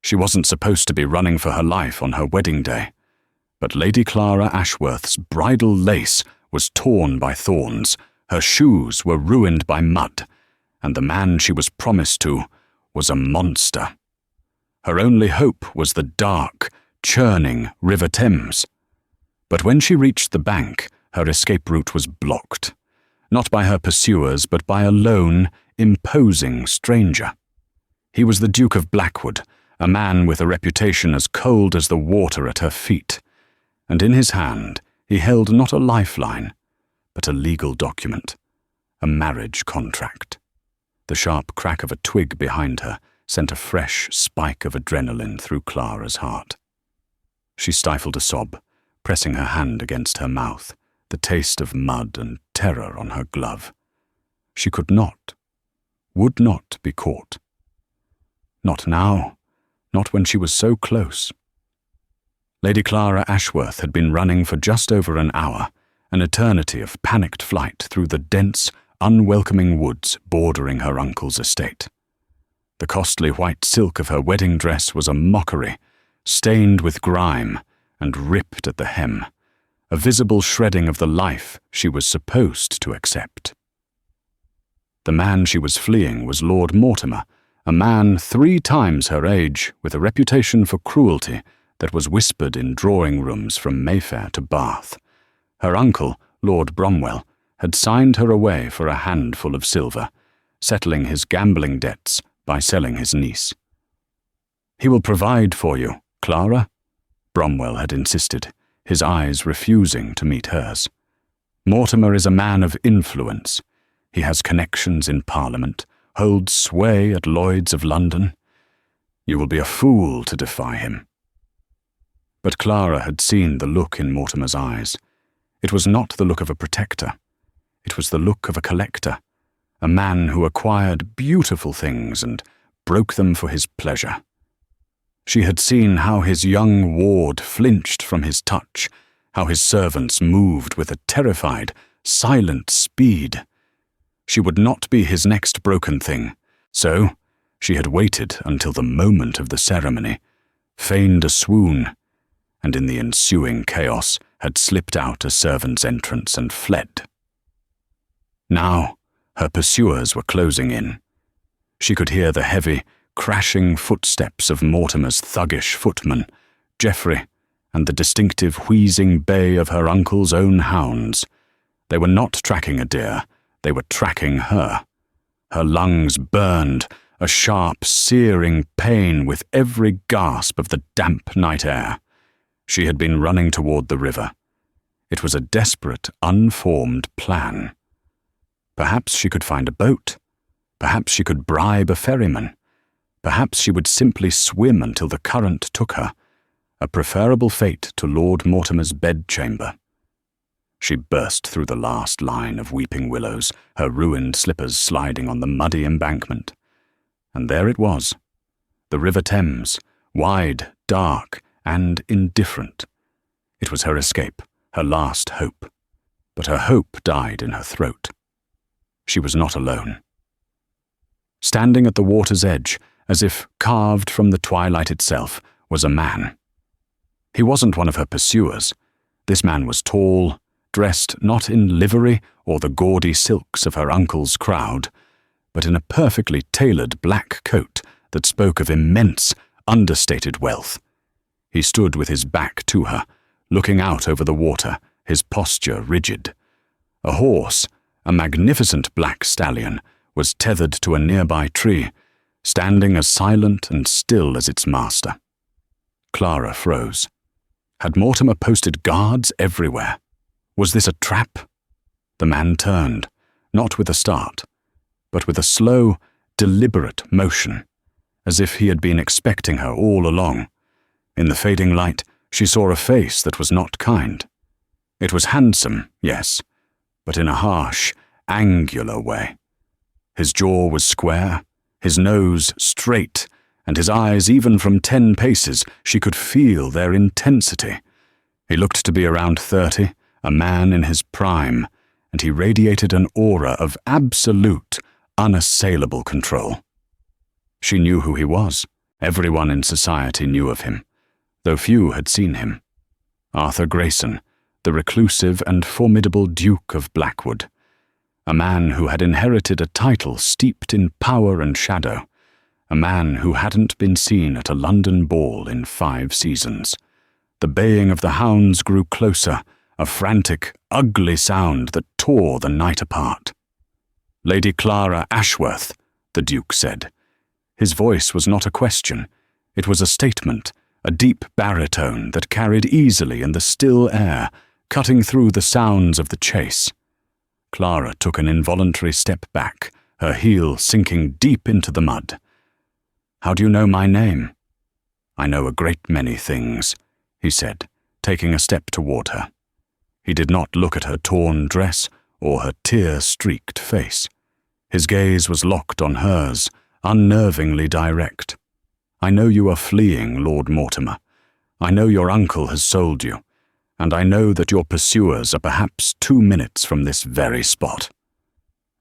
She wasn't supposed to be running for her life on her wedding day, but Lady Clara Ashworth's bridal lace was torn by thorns, her shoes were ruined by mud, and the man she was promised to was a monster. Her only hope was the dark, churning River Thames. But when she reached the bank, her escape route was blocked, not by her pursuers, but by a lone, imposing stranger. He was the Duke of Blackwood, a man with a reputation as cold as the water at her feet, and in his hand he held not a lifeline, but a legal document, a marriage contract. The sharp crack of a twig behind her sent a fresh spike of adrenaline through Clara's heart. She stifled a sob, pressing her hand against her mouth, the taste of mud and terror on her glove. She could not, would not be caught. Not now, not when she was so close. Lady Clara Ashworth had been running for just over an hour, an eternity of panicked flight through the dense, unwelcoming woods bordering her uncle's estate. The costly white silk of her wedding dress was a mockery, stained with grime and ripped at the hem, a visible shredding of the life she was supposed to accept. The man she was fleeing was Lord Mortimer, a man 3 times her age with a reputation for cruelty that was whispered in drawing rooms from Mayfair to Bath. Her uncle, Lord Bromwell, had signed her away for a handful of silver, settling his gambling debts by selling his niece. "He will provide for you, Clara," Bromwell had insisted, his eyes refusing to meet hers. "Mortimer is a man of influence. He has connections in Parliament, holds sway at Lloyd's of London. You will be a fool to defy him." But Clara had seen the look in Mortimer's eyes. It was not the look of a protector. It was the look of a collector, a man who acquired beautiful things and broke them for his pleasure. She had seen how his young ward flinched from his touch, how his servants moved with a terrified, silent speed. She would not be his next broken thing, so she had waited until the moment of the ceremony, feigned a swoon, and in the ensuing chaos had slipped out a servant's entrance and fled. Now her pursuers were closing in. She could hear the heavy, crashing footsteps of Mortimer's thuggish footman, Geoffrey, and the distinctive wheezing bay of her uncle's own hounds. They were not tracking a deer, they were tracking her. Her lungs burned, a sharp, searing pain with every gasp of the damp night air. She had been running toward the river. It was a desperate, unformed plan. Perhaps she could find a boat. Perhaps she could bribe a ferryman. Perhaps she would simply swim until the current took her, a preferable fate to Lord Mortimer's bedchamber. She burst through the last line of weeping willows, her ruined slippers sliding on the muddy embankment. And there it was, the River Thames, wide, dark, and indifferent. It was her escape, her last hope. But her hope died in her throat. She was not alone. Standing at the water's edge, as if carved from the twilight itself, was a man. He wasn't one of her pursuers. This man was tall, dressed not in livery or the gaudy silks of her uncle's crowd, but in a perfectly tailored black coat that spoke of immense, understated wealth. He stood with his back to her, looking out over the water, his posture rigid. A horse, a magnificent black stallion, was tethered to a nearby tree, standing as silent and still as its master. Clara froze. Had Mortimer posted guards everywhere? Was this a trap? The man turned, not with a start, but with a slow, deliberate motion, as if he had been expecting her all along. In the fading light, she saw a face that was not kind. It was handsome, yes, but in a harsh, angular way. His jaw was square, his nose straight, and his eyes, even from 10 paces, she could feel their intensity. He looked to be around 30, a man in his prime, and he radiated an aura of absolute, unassailable control. She knew who he was. Everyone in society knew of him, though few had seen him. Arthur Grayson, the reclusive and formidable Duke of Blackwood, a man who had inherited a title steeped in power and shadow, a man who hadn't been seen at a London ball in 5 seasons. The baying of the hounds grew closer, a frantic, ugly sound that tore the night apart. "Lady Clara Ashworth," the Duke said. His voice was not a question. It was a statement, a deep baritone that carried easily in the still air, cutting through the sounds of the chase. Clara took an involuntary step back, her heel sinking deep into the mud. "How do you know my name?" "I know a great many things," he said, taking a step toward her. He did not look at her torn dress or her tear-streaked face. His gaze was locked on hers, unnervingly direct. "I know you are fleeing, Lord Mortimer. I know your uncle has sold you, and I know that your pursuers are perhaps 2 minutes from this very spot."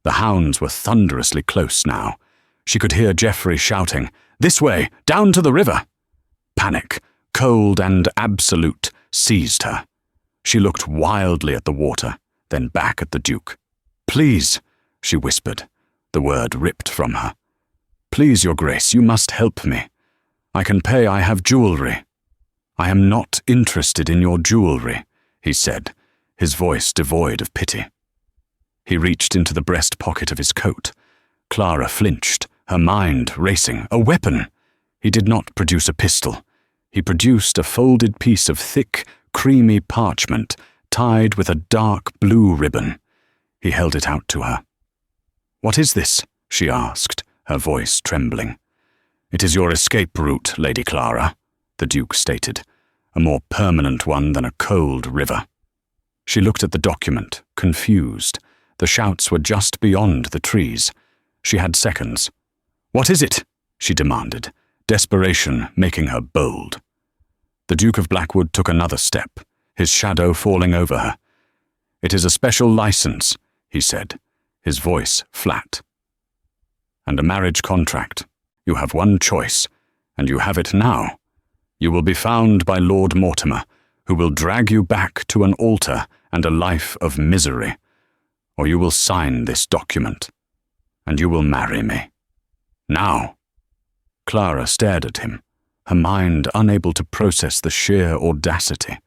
The hounds were thunderously close now. She could hear Geoffrey shouting, "This way, down to the river!" Panic, cold and absolute, seized her. She looked wildly at the water, then back at the Duke. "Please," she whispered, the word ripped from her. "Please, Your Grace, you must help me. I can pay, I have jewellery." "I am not interested in your jewellery," he said, his voice devoid of pity. He reached into the breast pocket of his coat. Clara flinched, her mind racing. A weapon! He did not produce a pistol. He produced a folded piece of thick, creamy parchment tied with a dark blue ribbon. He held it out to her. "What is this?" she asked, her voice trembling. "It is your escape route, Lady Clara," the Duke stated, "a more permanent one than a cold river." She looked at the document, confused. The shouts were just beyond the trees. She had seconds. "What is it?" she demanded, desperation making her bold. The Duke of Blackwood took another step, his shadow falling over her. "It is a special license," he said, his voice flat. "And a marriage contract. You have one choice, and you have it now. You will be found by Lord Mortimer, who will drag you back to an altar and a life of misery. Or you will sign this document, and you will marry me. Now." Clara stared at him, her mind unable to process the sheer audacity.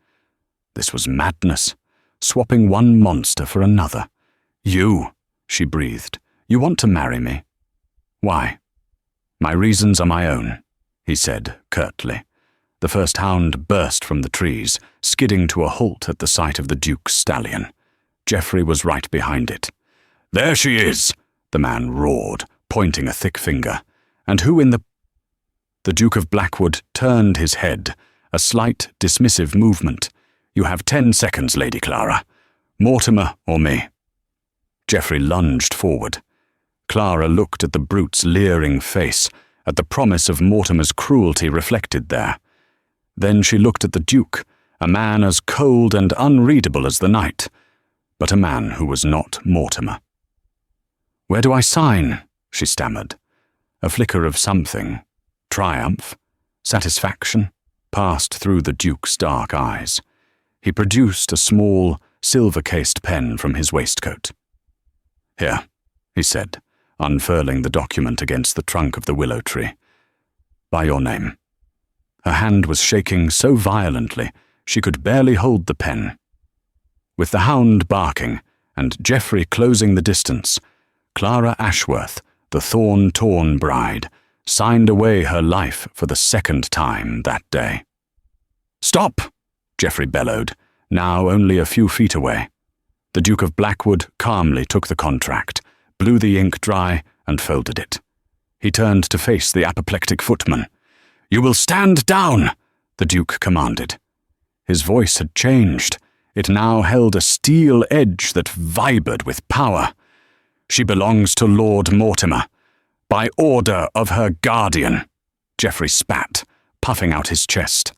This was madness, swapping one monster for another. "You," she breathed, "you want to marry me? Why?" "My reasons are my own," he said curtly. The first hound burst from the trees, skidding to a halt at the sight of the Duke's stallion. Geoffrey was right behind it. "There she is!" the man roared, pointing a thick finger. "And who in the—" The Duke of Blackwood turned his head, a slight, dismissive movement. "You have 10 seconds, Lady Clara. Mortimer or me." Geoffrey lunged forward. Clara looked at the brute's leering face, at the promise of Mortimer's cruelty reflected there. Then she looked at the Duke, a man as cold and unreadable as the night, but a man who was not Mortimer. "Where do I sign?" she stammered. A flicker of something, triumph, satisfaction, passed through the Duke's dark eyes. He produced a small, silver-cased pen from his waistcoat. "Here," he said, unfurling the document against the trunk of the willow tree. "By your name." Her hand was shaking so violently she could barely hold the pen. With the hound barking and Geoffrey closing the distance, Clara Ashworth, the thorn-torn bride, signed away her life for the 2nd time that day. "Stop!" Geoffrey bellowed, now only a few feet away. The Duke of Blackwood calmly took the contract, blew the ink dry, and folded it. He turned to face the apoplectic footman. "You will stand down!" the Duke commanded. His voice had changed. It now held a steel edge that vibrated with power. "She belongs to Lord Mortimer, by order of her guardian." Geoffrey spat, puffing out his chest.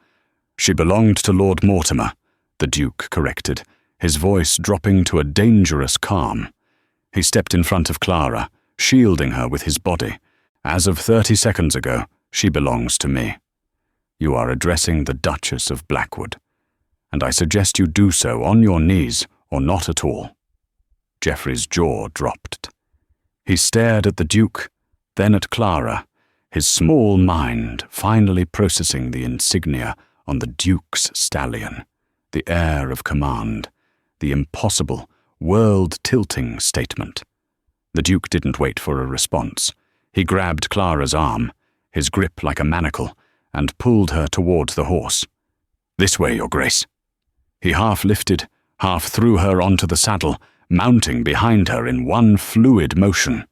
"She belonged to Lord Mortimer," the Duke corrected, his voice dropping to a dangerous calm. He stepped in front of Clara, shielding her with his body. As of 30 seconds ago, She belongs to me. You are addressing the Duchess of Blackwood, and I suggest you do so on your knees or not at all." Geoffrey's jaw dropped. He stared at the Duke, then at Clara, his small mind finally processing the insignia on the Duke's stallion, the air of command, the impossible, world-tilting statement. The Duke didn't wait for a response. He grabbed Clara's arm, his grip like a manacle, and pulled her towards the horse. "This way, Your Grace." He half lifted, half threw her onto the saddle, mounting behind her in one fluid motion.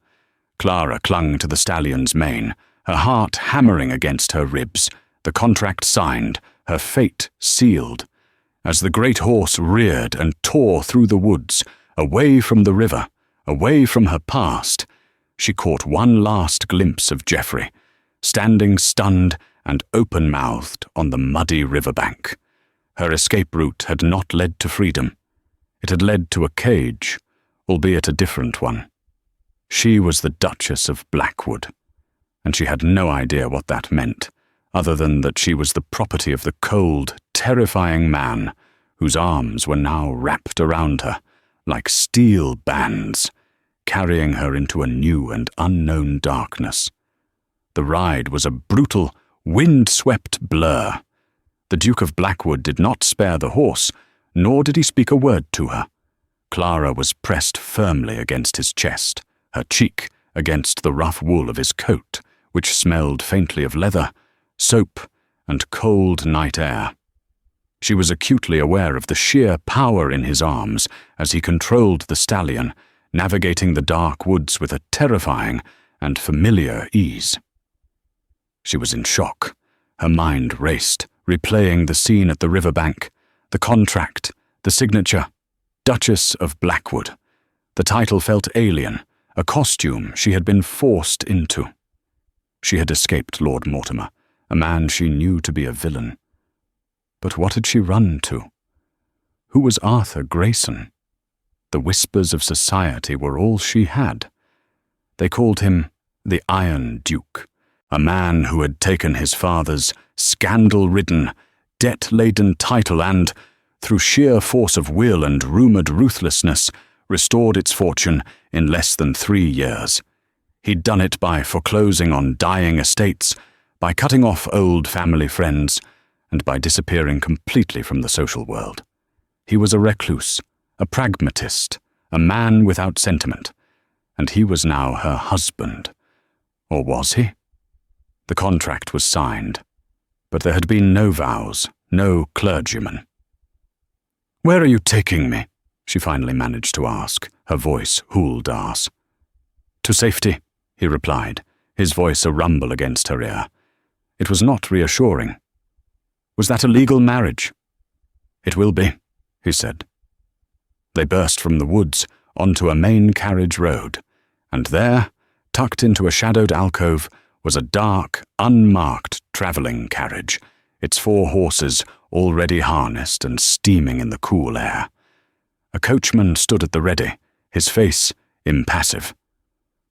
Clara clung to the stallion's mane, her heart hammering against her ribs, the contract signed, her fate sealed. As the great horse reared and tore through the woods, away from the river, away from her past, she caught one last glimpse of Geoffrey, standing stunned and open-mouthed on the muddy riverbank. Her escape route had not led to freedom. It had led to a cage, albeit a different one. She was the Duchess of Blackwood, and she had no idea what that meant, other than that she was the property of the cold, terrifying man whose arms were now wrapped around her, like steel bands, carrying her into a new and unknown darkness. The ride was a brutal, wind-swept blur. The Duke of Blackwood did not spare the horse, nor did he speak a word to her. Clara was pressed firmly against his chest, her cheek against the rough wool of his coat, which smelled faintly of leather, soap, and cold night air. She was acutely aware of the sheer power in his arms as he controlled the stallion, navigating the dark woods with a terrifying and familiar ease. She was in shock. Her mind raced, replaying the scene at the riverbank, the contract, the signature, Duchess of Blackwood. The title felt alien, a costume she had been forced into. She had escaped Lord Mortimer, a man she knew to be a villain. But what had she run to? Who was Arthur Grayson? The whispers of society were all she had. They called him the Iron Duke, a man who had taken his father's scandal-ridden, debt-laden title and, through sheer force of will and rumoured ruthlessness, restored its fortune in less than 3 years. He'd done it by foreclosing on dying estates, by cutting off old family friends, and by disappearing completely from the social world. He was a recluse, a pragmatist, a man without sentiment, and he was now her husband. Or was he? The contract was signed, but there had been no vows, no clergyman. "Where are you taking me?" she finally managed to ask, her voice hool-darse. "To safety," he replied, his voice a rumble against her ear. It was not reassuring. "Was that a legal marriage?" "It will be," he said. They burst from the woods onto a main carriage road, and there, tucked into a shadowed alcove, was a dark, unmarked travelling carriage, its 4 horses already harnessed and steaming in the cool air. A coachman stood at the ready, his face impassive.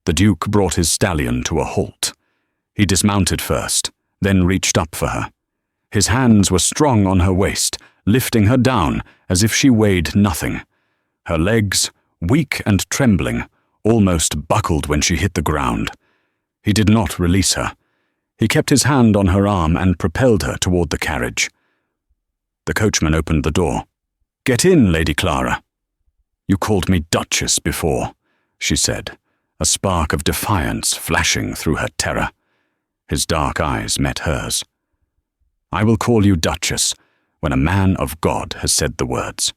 The Duke brought his stallion to a halt. He dismounted first, then reached up for her. His hands were strong on her waist, lifting her down as if she weighed nothing. Her legs, weak and trembling, almost buckled when she hit the ground. He did not release her. He kept his hand on her arm and propelled her toward the carriage. The coachman opened the door. "Get in, Lady Clara." "You called me Duchess before," she said, a spark of defiance flashing through her terror. His dark eyes met hers. "I will call you Duchess when a man of God has said the words.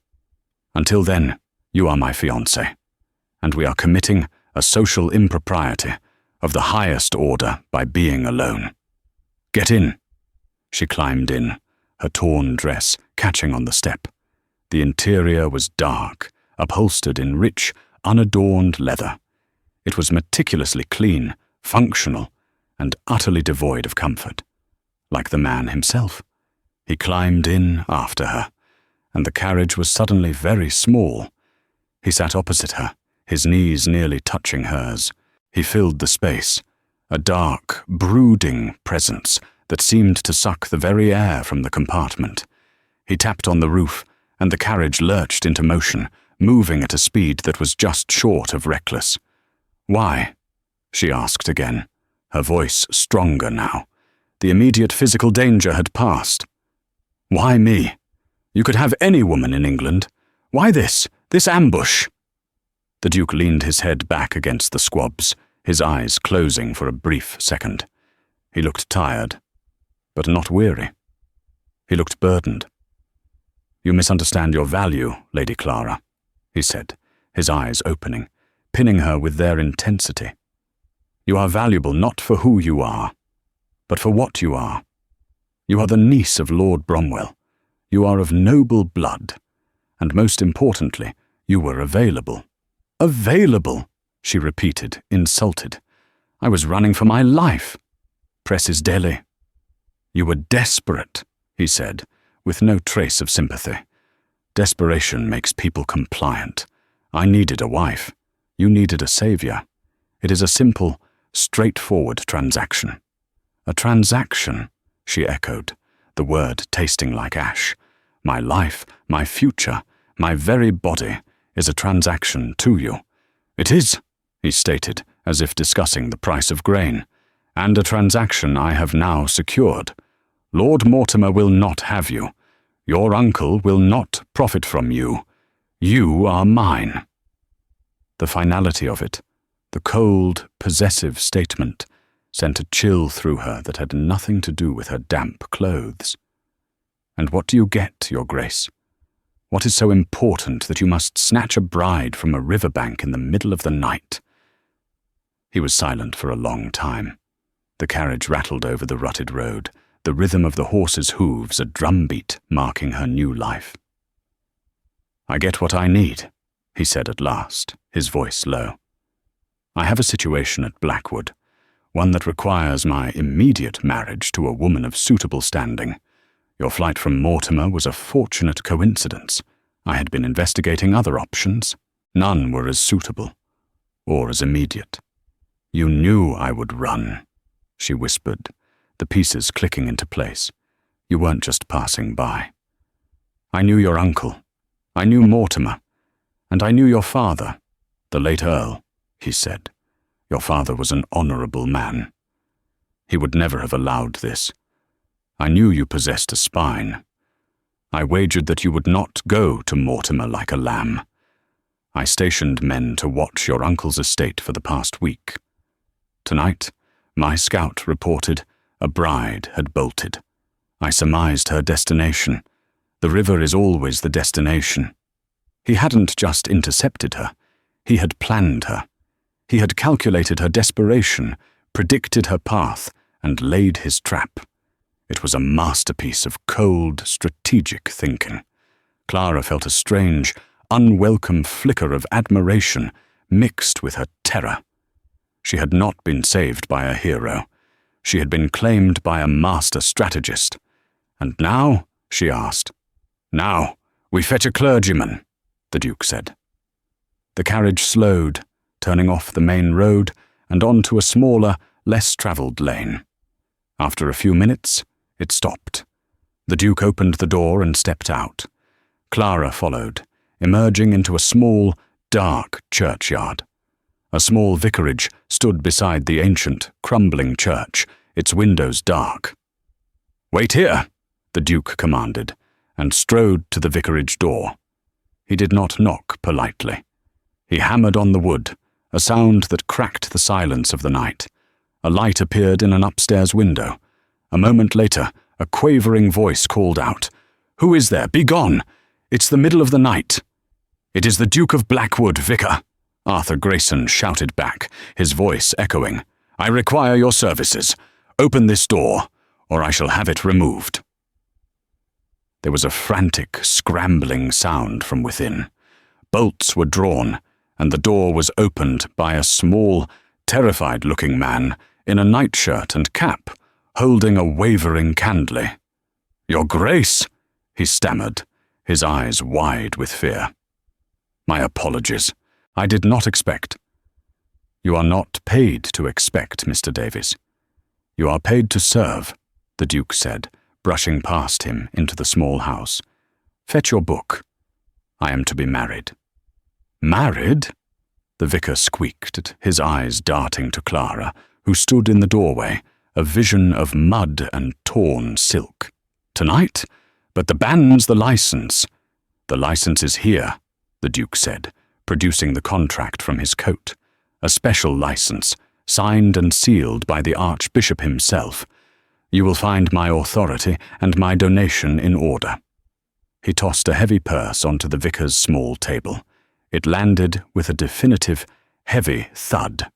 Until then, you are my fiancée, and we are committing a social impropriety of the highest order by being alone. Get in." She climbed in, her torn dress catching on the step. The interior was dark, upholstered in rich, unadorned leather. It was meticulously clean, functional, and utterly devoid of comfort. Like the man himself. He climbed in after her, and the carriage was suddenly very small. He sat opposite her, his knees nearly touching hers. He filled the space, a dark, brooding presence that seemed to suck the very air from the compartment. He tapped on the roof, and the carriage lurched into motion, moving at a speed that was just short of reckless. "Why?" she asked again, her voice stronger now. The immediate physical danger had passed. "Why me? You could have any woman in England. Why this ambush?" The Duke leaned his head back against the squabs, his eyes closing for a brief second. He looked tired, but not weary. He looked burdened. "You misunderstand your value, Lady Clara," he said, his eyes opening, pinning her with their intensity. "You are valuable not for who you are, but for what you are. You are the niece of Lord Bromwell. You are of noble blood. And most importantly, you were available." "Available," she repeated, insulted. "I was running for my life. Presses Deli." "You were desperate," he said, with no trace of sympathy. "Desperation makes people compliant. I needed a wife. You needed a savior. It is a simple, straightforward transaction." "A transaction," she echoed, the word tasting like ash. "My life, my future, my very body is a transaction to you." "It is," he stated, as if discussing the price of grain, "and a transaction I have now secured. Lord Mortimer will not have you. Your uncle will not profit from you. You are mine." The finality of it, the cold, possessive statement, sent a chill through her that had nothing to do with her damp clothes. "And what do you get, Your Grace? What is so important that you must snatch a bride from a riverbank in the middle of the night?" He was silent for a long time. The carriage rattled over the rutted road, the rhythm of the horse's hooves a drumbeat marking her new life. "I get what I need," he said at last, his voice low. "I have a situation at Blackwood, one that requires my immediate marriage to a woman of suitable standing. Your flight from Mortimer was a fortunate coincidence. I had been investigating other options. None were as suitable, or as immediate." "You knew I would run," she whispered, the pieces clicking into place. "You weren't just passing by." "I knew your uncle. I knew Mortimer. And I knew your father, the late Earl," he said. "Your father was an honourable man. He would never have allowed this. I knew you possessed a spine. I wagered that you would not go to Mortimer like a lamb. I stationed men to watch your uncle's estate for the past week. Tonight, my scout reported a bride had bolted. I surmised her destination. The river is always the destination. He hadn't just intercepted her. He had planned her. He had calculated her desperation, predicted her path, and laid his trap. It was a masterpiece of cold, strategic thinking. Clara felt a strange, unwelcome flicker of admiration mixed with her terror. She had not been saved by a hero. She had been claimed by a master strategist. "And now?" she asked. "Now, we fetch a clergyman," the Duke said. The carriage slowed, turning off the main road and onto a smaller, less travelled lane. After a few minutes, it stopped. The Duke opened the door and stepped out. Clara followed, emerging into a small, dark churchyard. A small vicarage stood beside the ancient, crumbling church, its windows dark. "Wait here," the Duke commanded, and strode to the vicarage door. He did not knock politely. He hammered on the wood, a sound that cracked the silence of the night. A light appeared in an upstairs window. A moment later, a quavering voice called out, "Who is there? Begone! It's the middle of the night." "It is the Duke of Blackwood, Vicar," Arthur Grayson shouted back, his voice echoing. "I require your services. Open this door, or I shall have it removed." There was a frantic, scrambling sound from within. Bolts were drawn, and the door was opened by a small, terrified-looking man in a nightshirt and cap, holding a wavering candle. "Your Grace," he stammered, his eyes wide with fear. "My apologies. I did not expect." You are not paid to expect, Mr. Davies. You are paid to serve, the Duke said, brushing past him into the small house. Fetch your book. I am to be married. Married? The vicar squeaked, his eyes darting to Clara, who stood in the doorway, a vision of mud and torn silk. Tonight? But the band's the license. The license is here, the Duke said, producing the contract from his coat. A special license, signed and sealed by the Archbishop himself. You will find my authority and my donation in order. He tossed a heavy purse onto the vicar's small table. It landed with a definitive, heavy thud.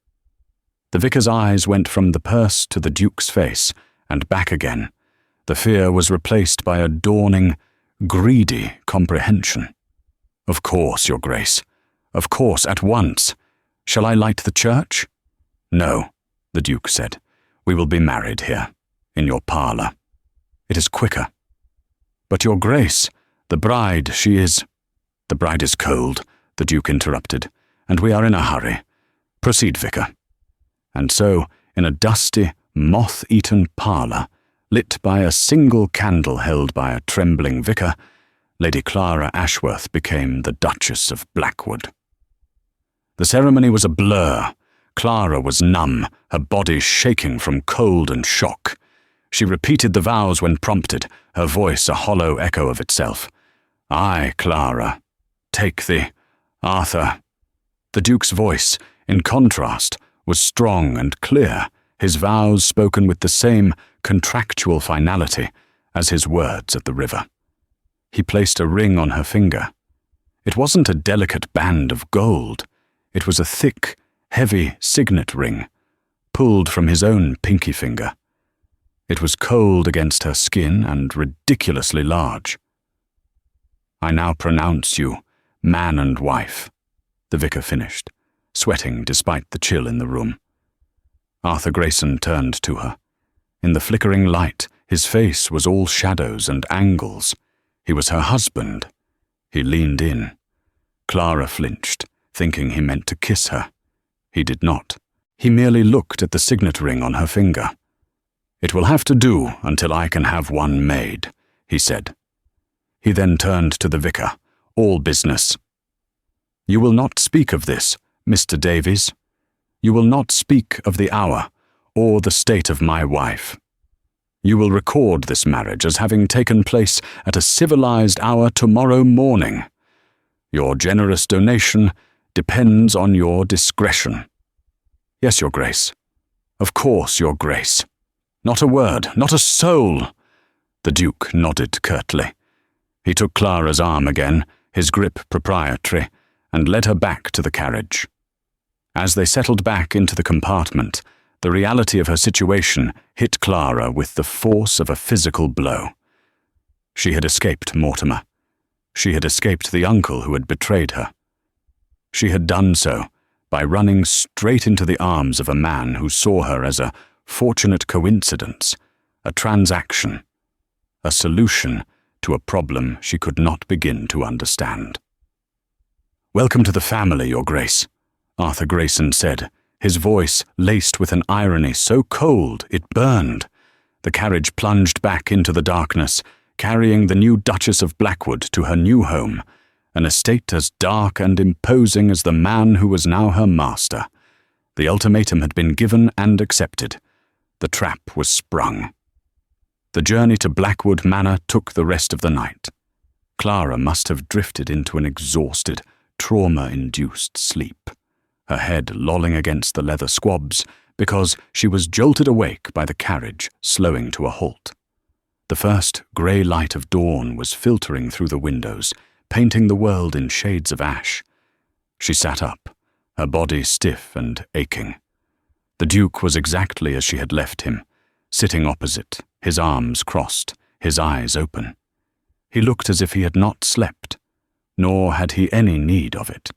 The vicar's eyes went from the purse to the Duke's face, and back again. The fear was replaced by a dawning, greedy comprehension. Of course, Your Grace. Of course, at once. Shall I light the church? No, the Duke said. We will be married here, in your parlour. It is quicker. But Your Grace, the bride, she is— The bride is cold, the Duke interrupted, and we are in a hurry. Proceed, Vicar. And so, in a dusty, moth-eaten parlour, lit by a single candle held by a trembling vicar, Lady Clara Ashworth became the Duchess of Blackwood. The ceremony was a blur. Clara was numb, her body shaking from cold and shock. She repeated the vows when prompted, her voice a hollow echo of itself. I, Clara, take thee, Arthur. The Duke's voice, in contrast, was strong and clear, his vows spoken with the same contractual finality as his words at the river. He placed a ring on her finger. It wasn't a delicate band of gold. It was a thick, heavy signet ring, pulled from his own pinky finger. It was cold against her skin and ridiculously large. I now pronounce you man and wife, the vicar finished, sweating despite the chill in the room. Arthur Grayson turned to her. In the flickering light, his face was all shadows and angles. He was her husband. He leaned in. Clara flinched, thinking he meant to kiss her. He did not. He merely looked at the signet ring on her finger. It will have to do until I can have one made, he said. He then turned to the vicar. All business. You will not speak of this, Mr. Davies. You will not speak of the hour, or the state of my wife. You will record this marriage as having taken place at a civilized hour tomorrow morning. Your generous donation depends on your discretion. Yes, Your Grace. Of course, Your Grace. Not a word, not a soul. The Duke nodded curtly. He took Clara's arm again, his grip proprietary, and led her back to the carriage. As they settled back into the compartment, the reality of her situation hit Clara with the force of a physical blow. She had escaped Mortimer. She had escaped the uncle who had betrayed her. She had done so by running straight into the arms of a man who saw her as a fortunate coincidence, a transaction, a solution to a problem she could not begin to understand. Welcome to the family, Your Grace, Arthur Grayson said, his voice laced with an irony so cold it burned. The carriage plunged back into the darkness, carrying the new Duchess of Blackwood to her new home, an estate as dark and imposing as the man who was now her master. The ultimatum had been given and accepted. The trap was sprung. The journey to Blackwood Manor took the rest of the night. Clara must have drifted into an exhausted, trauma-induced sleep, her head lolling against the leather squabs because she was jolted awake by the carriage slowing to a halt. The first grey light of dawn was filtering through the windows, painting the world in shades of ash. She sat up, her body stiff and aching. The Duke was exactly as she had left him, sitting opposite, his arms crossed, his eyes open. He looked as if he had not slept, nor had he any need of it.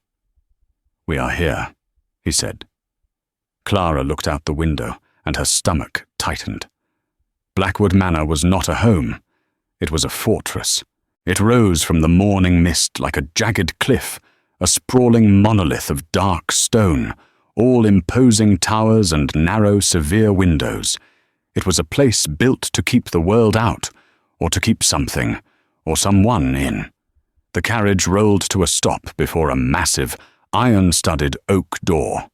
We are here, he said. Clara looked out the window, and her stomach tightened. Blackwood Manor was not a home. It was a fortress. It rose from the morning mist like a jagged cliff, a sprawling monolith of dark stone, all imposing towers and narrow, severe windows. It was a place built to keep the world out, or to keep something, or someone in. The carriage rolled to a stop before a massive, iron-studded oak door.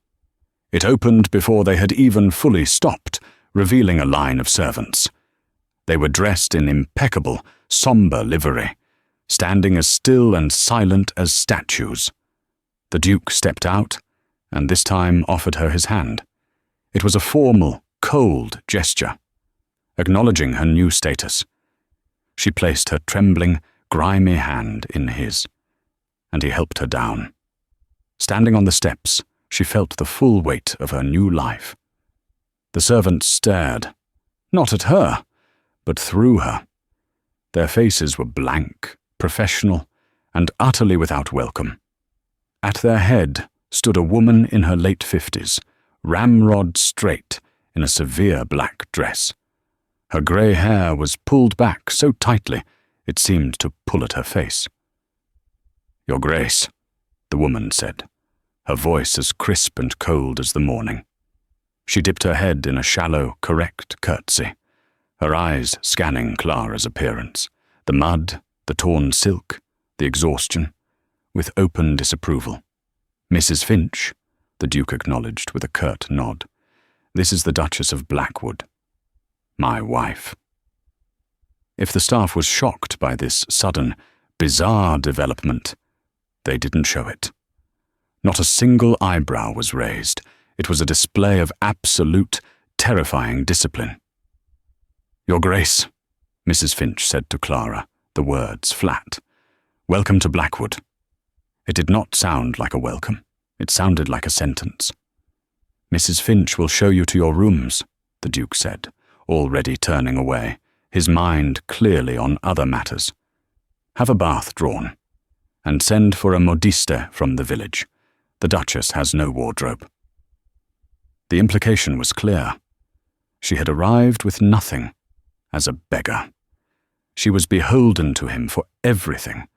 It opened before they had even fully stopped, revealing a line of servants. They were dressed in impeccable, sombre livery, standing as still and silent as statues. The Duke stepped out, and this time offered her his hand. It was a formal, cold gesture, acknowledging her new status. She placed her trembling, grimy hand in his, and he helped her down. Standing on the steps, she felt the full weight of her new life. The servants stared, not at her, but through her. Their faces were blank, professional, and utterly without welcome. At their head stood a woman in her late 50s, ramrod straight in a severe black dress. Her grey hair was pulled back so tightly it seemed to pull at her face. "Your Grace," the woman said, her voice as crisp and cold as the morning. She dipped her head in a shallow, correct curtsy, her eyes scanning Clara's appearance, the mud, the torn silk, the exhaustion, with open disapproval. "Mrs. Finch," the Duke acknowledged with a curt nod. "This is the Duchess of Blackwood, my wife." If the staff was shocked by this sudden, bizarre development, they didn't show it. Not a single eyebrow was raised. It was a display of absolute, terrifying discipline. "Your Grace," Mrs. Finch said to Clara, the words flat. "Welcome to Blackwood." It did not sound like a welcome. It sounded like a sentence. "Mrs. Finch will show you to your rooms," the Duke said, already turning away, his mind clearly on other matters. "Have a bath drawn, and send for a modiste from the village. The Duchess has no wardrobe." The implication was clear. She had arrived with nothing, as a beggar. She was beholden to him for everything,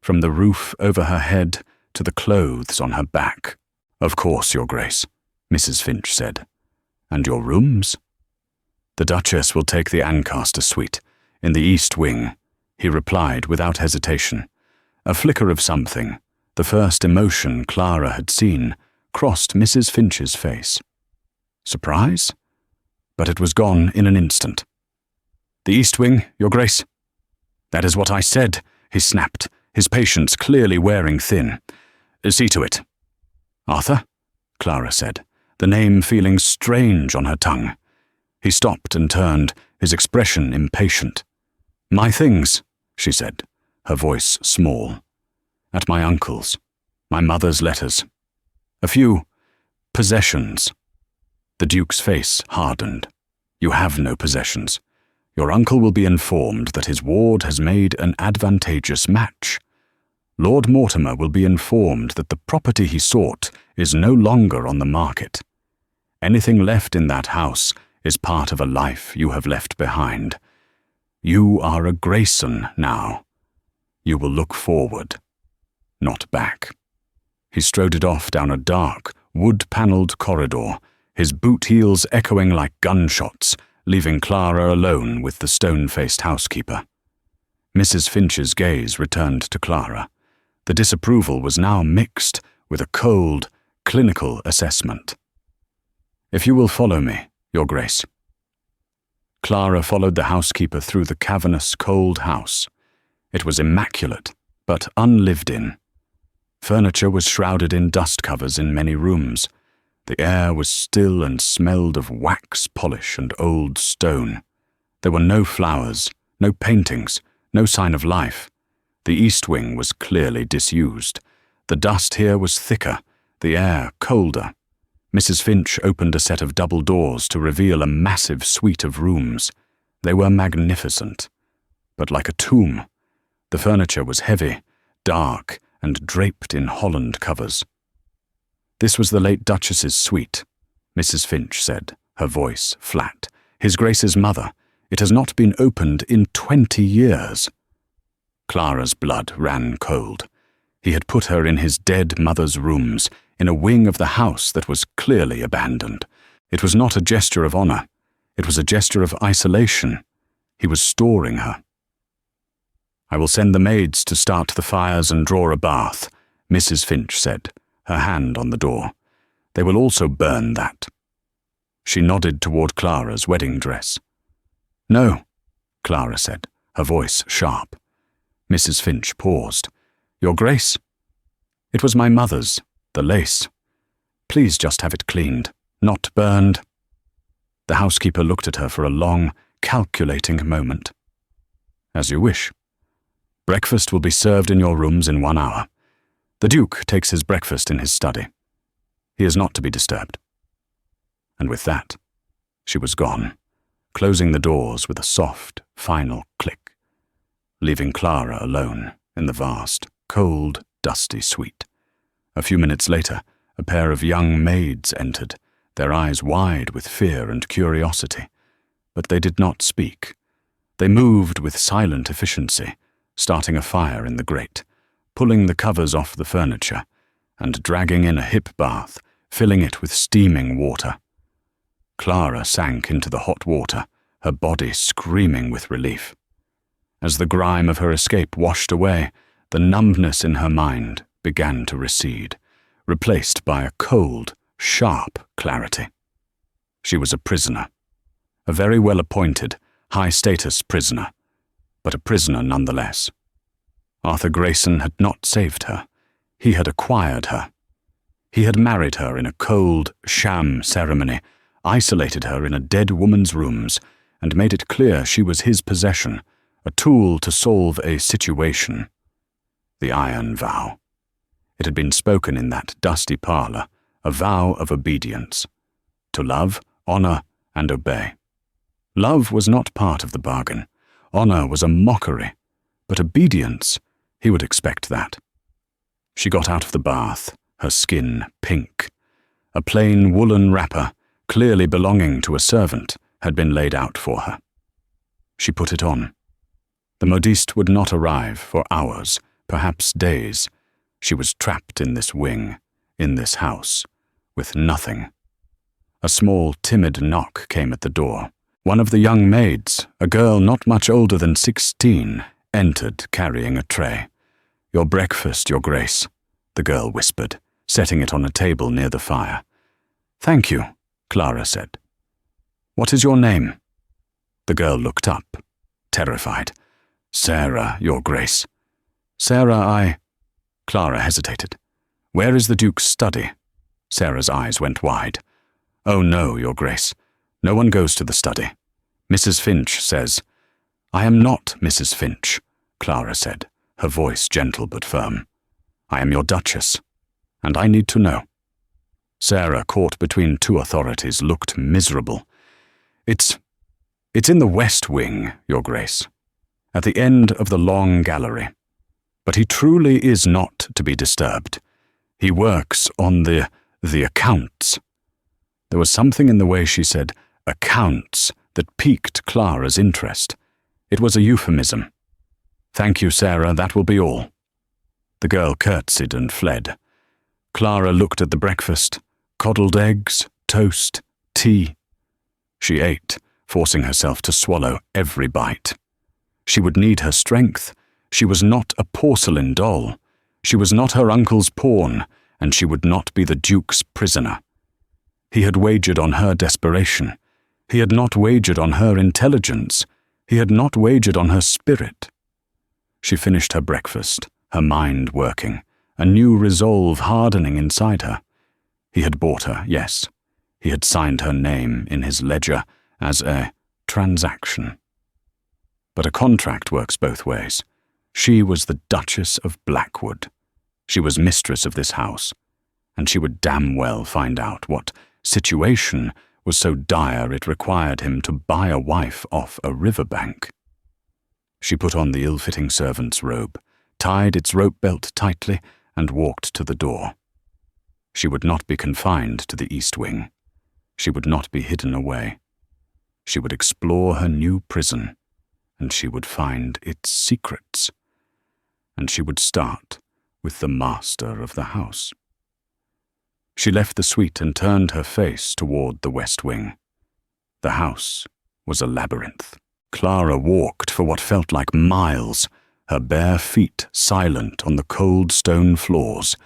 from the roof over her head to the clothes on her back. "Of course, Your Grace," Mrs. Finch said. "And your rooms?" "The Duchess will take the Ancaster suite, in the east wing," he replied without hesitation. A flicker of something, the first emotion Clara had seen, crossed Mrs. Finch's face. Surprise? But it was gone in an instant. "The east wing, Your Grace?" "That is what I said," he snapped, his patience clearly wearing thin. "See to it." "Arthur?" Clara said, the name feeling strange on her tongue. He stopped and turned, his expression impatient. "My things," she said, her voice small. "At my uncle's. My mother's letters. A few possessions." The Duke's face hardened. "You have no possessions. Your uncle will be informed that his ward has made an advantageous match. Lord Mortimer will be informed that the property he sought is no longer on the market. Anything left in that house is part of a life you have left behind. You are a Grayson now. You will look forward, not back." He strode off down a dark, wood-panelled corridor, his boot heels echoing like gunshots, leaving Clara alone with the stone-faced housekeeper. Mrs. Finch's gaze returned to Clara. The disapproval was now mixed with a cold, clinical assessment. "If you will follow me, Your Grace." Clara followed the housekeeper through the cavernous, cold house. It was immaculate, but unlived in. Furniture was shrouded in dust covers in many rooms. The air was still and smelled of wax polish and old stone. There were no flowers, no paintings, no sign of life. The east wing was clearly disused. The dust here was thicker, the air colder. Mrs. Finch opened a set of double doors to reveal a massive suite of rooms. They were magnificent, but like a tomb. The furniture was heavy, dark, and draped in holland covers. "This was the late Duchess's suite," Mrs. Finch said, her voice flat. "His Grace's mother. It has not been opened in 20 years. Clara's blood ran cold. He had put her in his dead mother's rooms, in a wing of the house that was clearly abandoned. It was not a gesture of honor. It was a gesture of isolation. He was storing her. "I will send the maids to start the fires and draw a bath," Mrs. Finch said, her hand on the door. "They will also burn that." She nodded toward Clara's wedding dress. "No," Clara said, her voice sharp. Mrs. Finch paused. "Your Grace?" "It was my mother's, the lace. Please just have it cleaned, not burned." The housekeeper looked at her for a long, calculating moment. "As you wish. Breakfast will be served in your rooms in 1 hour. The Duke takes his breakfast in his study. He is not to be disturbed." And with that, she was gone, closing the doors with a soft, final click, leaving Clara alone in the vast, cold, dusty suite. A few minutes later, a pair of young maids entered, their eyes wide with fear and curiosity. But they did not speak. They moved with silent efficiency, starting a fire in the grate, pulling the covers off the furniture, and dragging in a hip bath, filling it with steaming water. Clara sank into the hot water, her body screaming with relief. As the grime of her escape washed away, the numbness in her mind began to recede, replaced by a cold, sharp clarity. She was a prisoner, a very well-appointed, high-status prisoner, but a prisoner nonetheless. Arthur Grayson had not saved her. He had acquired her. He had married her in a cold, sham ceremony, isolated her in a dead woman's rooms, and made it clear she was his possession, a tool to solve a situation. The iron vow. It had been spoken in that dusty parlor, a vow of obedience. To love, honor, and obey. Love was not part of the bargain. Honor was a mockery. But obedience, he would expect that. She got out of the bath, her skin pink. A plain woolen wrapper, clearly belonging to a servant, had been laid out for her. She put it on. The modiste would not arrive for hours, perhaps days. She was trapped in this wing, in this house, with nothing. A small, timid knock came at the door. One of the young maids, a girl not much older than 16, entered carrying a tray. "Your breakfast, Your Grace," the girl whispered, setting it on a table near the fire. "Thank you," Clara said. "What is your name?" The girl looked up, terrified. "Sarah, Your Grace." "Sarah, Clara hesitated. "Where is the Duke's study?" Sarah's eyes went wide. "Oh no, Your Grace. No one goes to the study. Mrs. Finch says—" "I am not Mrs. Finch," Clara said, her voice gentle but firm. "I am your Duchess, and I need to know." Sarah, caught between two authorities, looked miserable. It's in the West Wing, Your Grace, at the end of the long gallery. But he truly is not to be disturbed. He works on the accounts." There was something in the way she said accounts that piqued Clara's interest. It was a euphemism. "Thank you, Sarah, that will be all." The girl curtsied and fled. Clara looked at the breakfast, coddled eggs, toast, tea. She ate, forcing herself to swallow every bite. She would need her strength. She was not a porcelain doll. She was not her uncle's pawn, and she would not be the Duke's prisoner. He had wagered on her desperation. He had not wagered on her intelligence. He had not wagered on her spirit. She finished her breakfast, her mind working, a new resolve hardening inside her. He had bought her, yes. He had signed her name in his ledger as a transaction. But a contract works both ways. She was the Duchess of Blackwood. She was mistress of this house, and she would damn well find out what situation was so dire it required him to buy a wife off a riverbank. She put on the ill-fitting servant's robe, tied its rope belt tightly, and walked to the door. She would not be confined to the East Wing. She would not be hidden away. She would explore her new prison, and she would find its secrets. And she would start with the master of the house. She left the suite and turned her face toward the west wing. The house was a labyrinth. Clara walked for what felt like miles, her bare feet silent on the cold stone floors.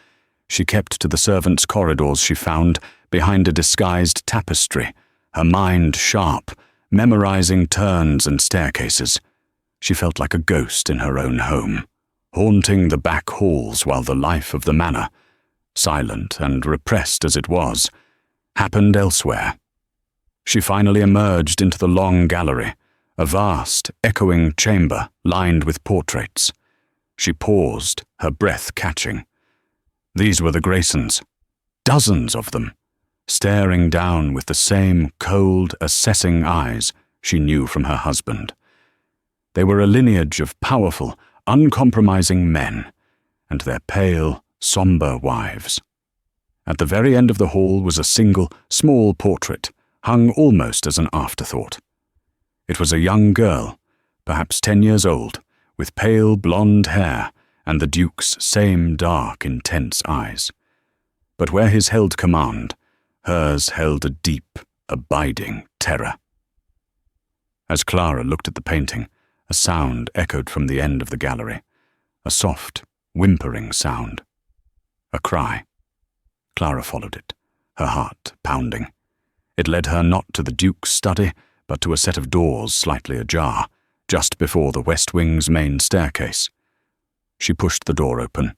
She kept to the servants' corridors she found behind a disguised tapestry, her mind sharp, memorizing turns and staircases. She felt like a ghost in her own home, haunting the back halls while the life of the manor, silent and repressed as it was, happened elsewhere. She finally emerged into the long gallery, a vast, echoing chamber lined with portraits. She paused, her breath catching. These were the Graysons, dozens of them, staring down with the same cold, assessing eyes she knew from her husband. They were a lineage of powerful, uncompromising men, and their pale, somber wives. At the very end of the hall was a single, small portrait, hung almost as an afterthought. It was a young girl, perhaps 10 years old, with pale blonde hair and the Duke's same dark, intense eyes. But where his held command, hers held a deep, abiding terror. As Clara looked at the painting, a sound echoed from the end of the gallery, a soft, whimpering sound. A cry. Clara followed it, her heart pounding. It led her not to the Duke's study, but to a set of doors slightly ajar, just before the West Wing's main staircase. She pushed the door open.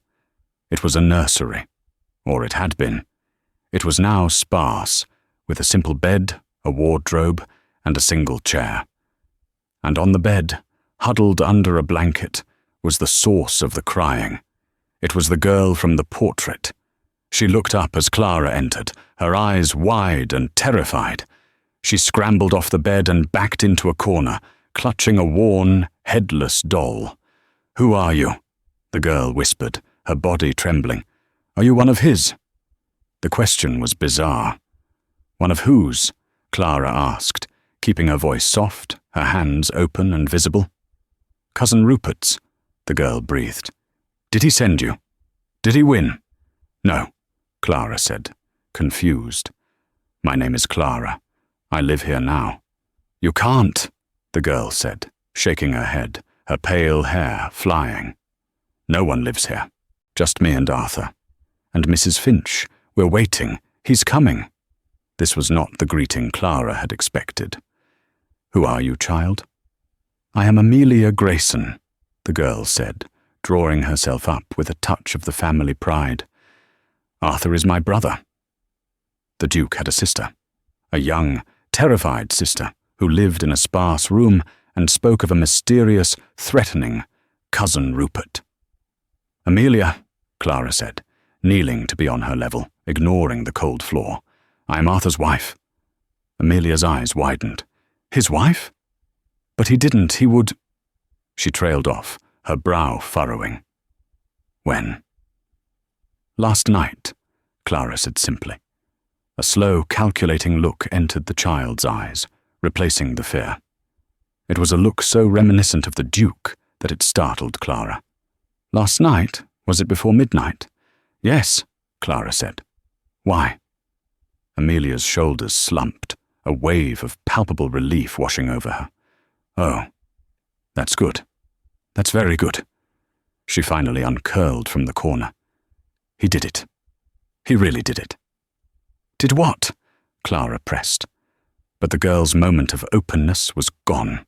It was a nursery, or it had been. It was now sparse, with a simple bed, a wardrobe, and a single chair. And on the bed, huddled under a blanket, was the source of the crying. It was the girl from the portrait. She looked up as Clara entered, her eyes wide and terrified. She scrambled off the bed and backed into a corner, clutching a worn, headless doll. "Who are you?" the girl whispered, her body trembling. "Are you one of his?" The question was bizarre. "One of whose?" Clara asked, keeping her voice soft, her hands open and visible. "Cousin Rupert's," the girl breathed. "Did he send you? Did he win?" "No," Clara said, confused. "My name is Clara. I live here now." "You can't," the girl said, shaking her head, her pale hair flying. "No one lives here. Just me and Arthur. And Mrs. Finch. We're waiting. He's coming." This was not the greeting Clara had expected. "Who are you, child?" "I am Amelia Grayson," the girl said, drawing herself up with a touch of the family pride. "Arthur is my brother." The Duke had a sister, a young, terrified sister who lived in a sparse room and spoke of a mysterious, threatening Cousin Rupert. "Amelia," Clara said, kneeling to be on her level, ignoring the cold floor. "I am Arthur's wife." Amelia's eyes widened. "His wife? But he didn't, he would—" She trailed off, her brow furrowing. "When?" "Last night," Clara said simply. A slow, calculating look entered the child's eyes, replacing the fear. It was a look so reminiscent of the Duke that it startled Clara. "Last night? Was it before midnight?" "Yes," Clara said. "Why?" Amelia's shoulders slumped, a wave of palpable relief washing over her. "Oh, that's good. That's very good." She finally uncurled from the corner. "He did it. He really did it." "Did what?" Clara pressed. But the girl's moment of openness was gone.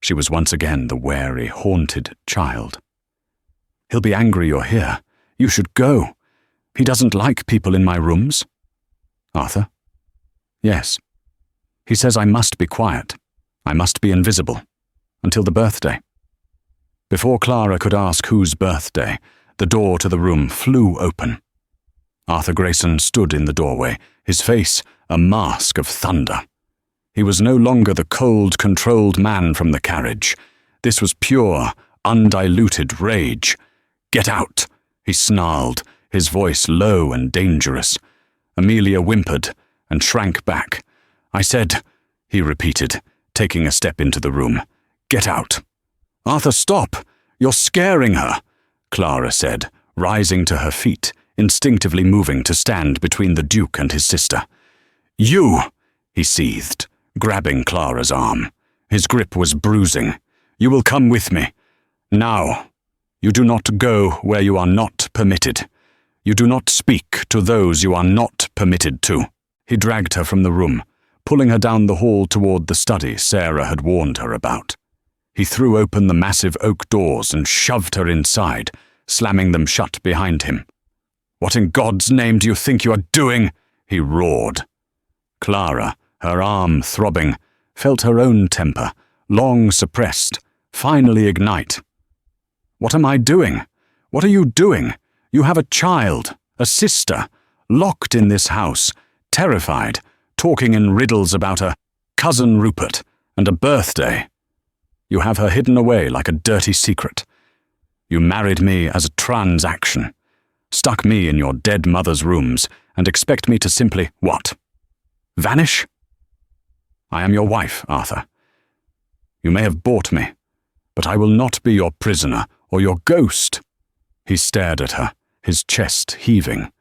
She was once again the wary, haunted child. "He'll be angry you're here. You should go. He doesn't like people in my rooms." "Arthur?" "Yes. He says I must be quiet. I must be invisible. Until the birthday." Before Clara could ask whose birthday, the door to the room flew open. Arthur Grayson stood in the doorway, his face a mask of thunder. He was no longer the cold, controlled man from the carriage. This was pure, undiluted rage. "Get out," he snarled, his voice low and dangerous. Amelia whimpered and shrank back. "I said," he repeated, taking a step into the room. "Get out." "Arthur, stop! You're scaring her," Clara said, rising to her feet, instinctively moving to stand between the Duke and his sister. "You!" he seethed, grabbing Clara's arm. His grip was bruising. "You will come with me. Now. You do not go where you are not permitted. You do not speak to those you are not permitted to." He dragged her from the room, pulling her down the hall toward the study Sarah had warned her about. He threw open the massive oak doors and shoved her inside, slamming them shut behind him. "What in God's name do you think you are doing?" he roared. Clara, her arm throbbing, felt her own temper, long suppressed, finally ignite. "What am I doing? What are you doing? You have a child, a sister, locked in this house, terrified, talking in riddles about a cousin Rupert and a birthday. You have her hidden away like a dirty secret. You married me as a transaction, stuck me in your dead mother's rooms, and expect me to simply, what? Vanish? I am your wife, Arthur. You may have bought me, but I will not be your prisoner or your ghost." He stared at her, his chest heaving.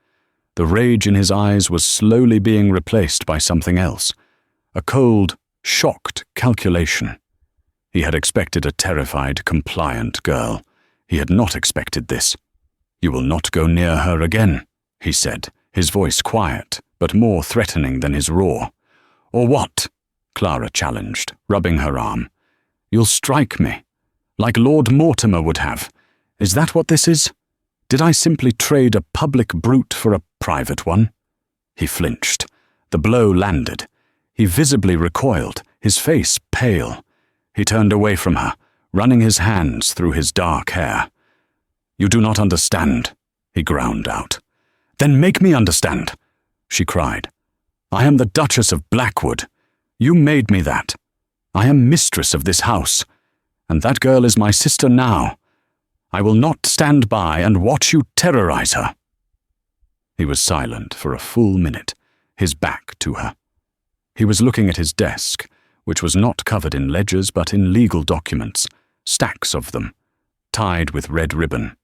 The rage in his eyes was slowly being replaced by something else, a cold, shocked calculation. He had expected a terrified, compliant girl. He had not expected this. "You will not go near her again," he said, his voice quiet, but more threatening than his roar. "Or what?" Clara challenged, rubbing her arm. "You'll strike me, like Lord Mortimer would have. Is that what this is? Did I simply trade a public brute for a private one?" He flinched. The blow landed. He visibly recoiled, his face pale. He turned away from her, running his hands through his dark hair. "You do not understand," he ground out. "Then make me understand," she cried. "I am the Duchess of Blackwood. You made me that. I am mistress of this house, and that girl is my sister now. I will not stand by and watch you terrorize her." He was silent for a full minute, his back to her. He was looking at his desk, which was not covered in ledgers but in legal documents, stacks of them, tied with red ribbon.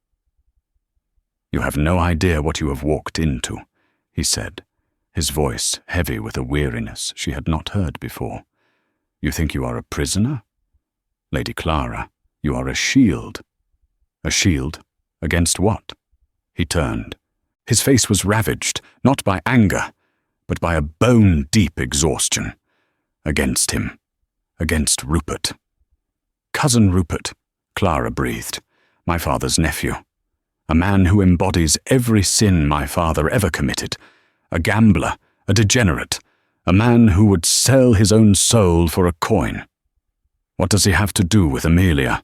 "You have no idea what you have walked into," he said, his voice heavy with a weariness she had not heard before. "You think you are a prisoner? Lady Clara, you are a shield." "A shield? Against what?" He turned. His face was ravaged, not by anger, but by a bone-deep exhaustion. Against him. Against Rupert. "Cousin Rupert," Clara breathed. "My father's nephew. A man who embodies every sin my father ever committed. A gambler, a degenerate, a man who would sell his own soul for a coin. What does he have to do with Amelia?"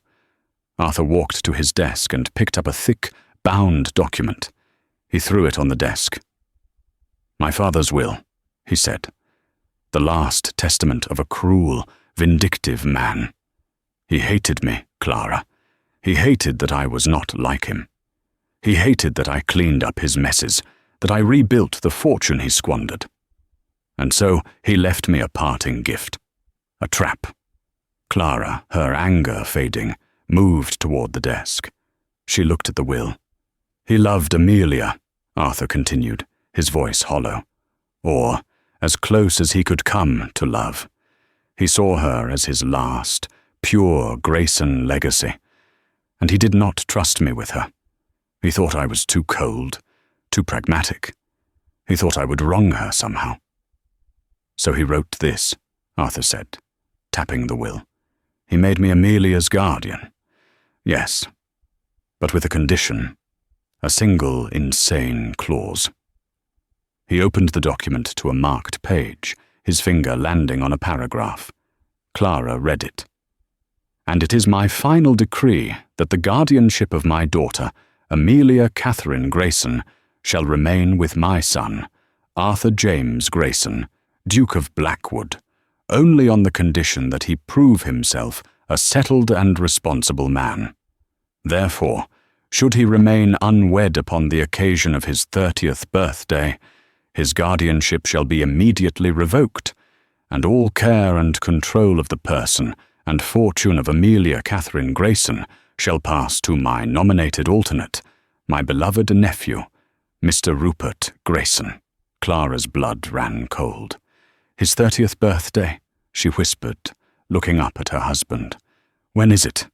Arthur walked to his desk and picked up a thick, bound document. He threw it on the desk. "My father's will," he said. "The last testament of a cruel, vindictive man. He hated me, Clara. He hated that I was not like him. He hated that I cleaned up his messes, that I rebuilt the fortune he squandered. And so he left me a parting gift. A trap." Clara, her anger fading, moved toward the desk. She looked at the will. "He loved Amelia," Arthur continued, his voice hollow. "Or, as close as he could come to love. He saw her as his last, pure Grayson legacy. And he did not trust me with her. He thought I was too cold, too pragmatic. He thought I would wrong her somehow. So he wrote this," Arthur said, tapping the will. "He made me Amelia's guardian. Yes, but with a condition, a single insane clause." He opened the document to a marked page, his finger landing on a paragraph. Clara read it. "And it is my final decree that the guardianship of my daughter, Amelia Catherine Grayson, shall remain with my son, Arthur James Grayson, Duke of Blackwood, only on the condition that he prove himself a settled and responsible man. Therefore, should he remain unwed upon the occasion of his 30th birthday, his guardianship shall be immediately revoked, and all care and control of the person and fortune of Amelia Catherine Grayson shall pass to my nominated alternate, my beloved nephew, Mr. Rupert Grayson. Clara's blood ran cold. His 30th birthday, she whispered, looking up at her husband. When is it?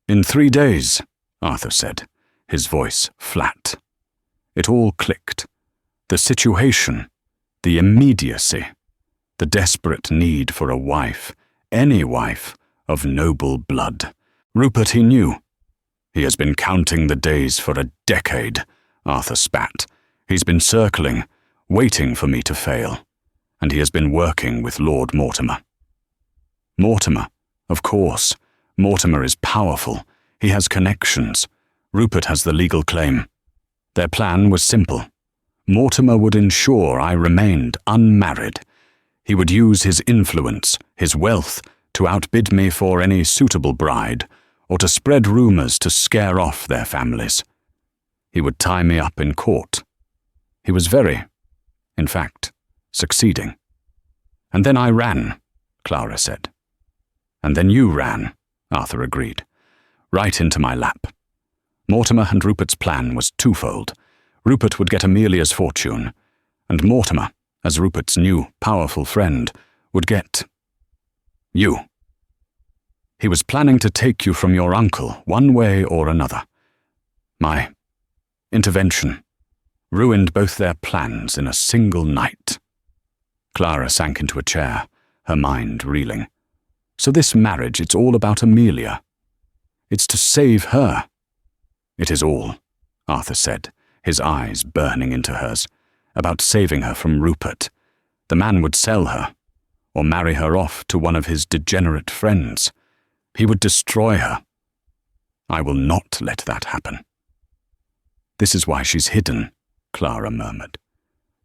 In 3 days, Arthur said, his voice flat. It all clicked. The situation, the immediacy, the desperate need for a wife, any wife, of noble blood. Rupert he knew. He has been counting the days for a decade, Arthur spat. He's been circling, waiting for me to fail. And he has been working with Lord Mortimer. Mortimer, of course. Mortimer is powerful. He has connections. Rupert has the legal claim. Their plan was simple. Mortimer would ensure I remained unmarried. He would use his influence, his wealth, to outbid me for any suitable bride, or to spread rumors to scare off their families. He would tie me up in court. He was in fact, succeeding. And then I ran, Clara said. And then you ran, Arthur agreed, right into my lap. Mortimer and Rupert's plan was twofold. Rupert would get Amelia's fortune, and Mortimer, as Rupert's new, powerful friend, would get you. He was planning to take you from your uncle, one way or another. My intervention ruined both their plans in a single night. Clara sank into a chair, her mind reeling. So this marriage, it's all about Amelia. It's to save her. It is all, Arthur said, his eyes burning into hers, about saving her from Rupert. The man would sell her, or marry her off to one of his degenerate friends. He would destroy her. I will not let that happen. This is why she's hidden, Clara murmured.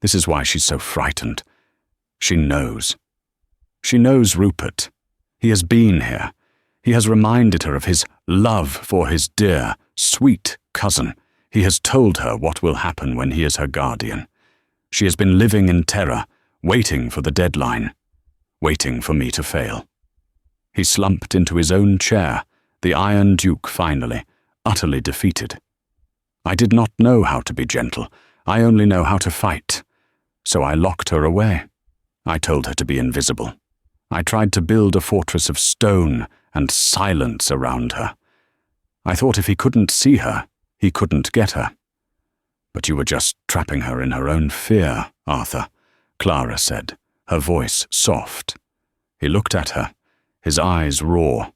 This is why she's so frightened. She knows. She knows Rupert. He has been here. He has reminded her of his love for his dear, sweet cousin. He has told her what will happen when he is her guardian. She has been living in terror, waiting for the deadline, waiting for me to fail. He slumped into his own chair, the Iron Duke finally, utterly defeated. I did not know how to be gentle. I only know how to fight. So I locked her away. I told her to be invisible. I tried to build a fortress of stone and silence around her. I thought if he couldn't see her, he couldn't get her. But you were just trapping her in her own fear, Arthur, Clara said, her voice soft. He looked at her, his eyes raw.